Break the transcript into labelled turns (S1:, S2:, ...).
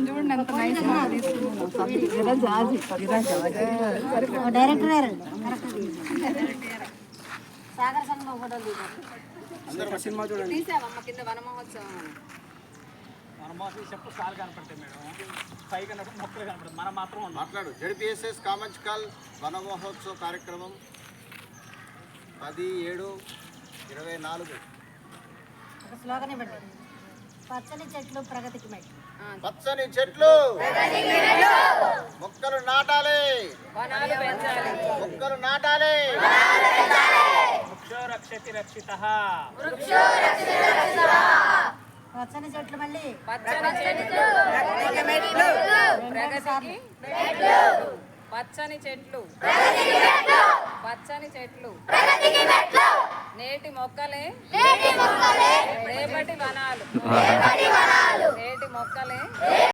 S1: చూడండి ఎంత nice
S2: director Sagar సంఘం ఫోటోలు
S3: సినిమా చూడండి.
S1: తీసావమ్మ కింద వన మహోత్సవం
S3: చెప్పు సార్ కనపడతాయి మేడం, పై కనపడి మొక్కలు కనపడతాయి, మనం మాత్రం
S4: మాట్లాడు. జడ్పీఎస్ఎస్ కామంచికల్ వన మహోత్సవ కార్యక్రమం 10/7/24.
S2: స్లోగన్ ఇవ్వండి. పచ్చని చెట్లు ప్రగతికి మెట్టు.
S4: పచ్చని చెట్లు మొక్కలు నాటాలి, మొక్కలు నాటాలి.
S3: వృక్షో రక్షతి రక్షితః.
S2: పచ్చని చెట్లు మళ్ళీ
S1: పచ్చని చెట్లు ప్రగతికి పచ్చని చెట్లు పచ్చని చెట్లు నేటి మొక్కలే రేపటి వనాలు నేటి మొక్కలే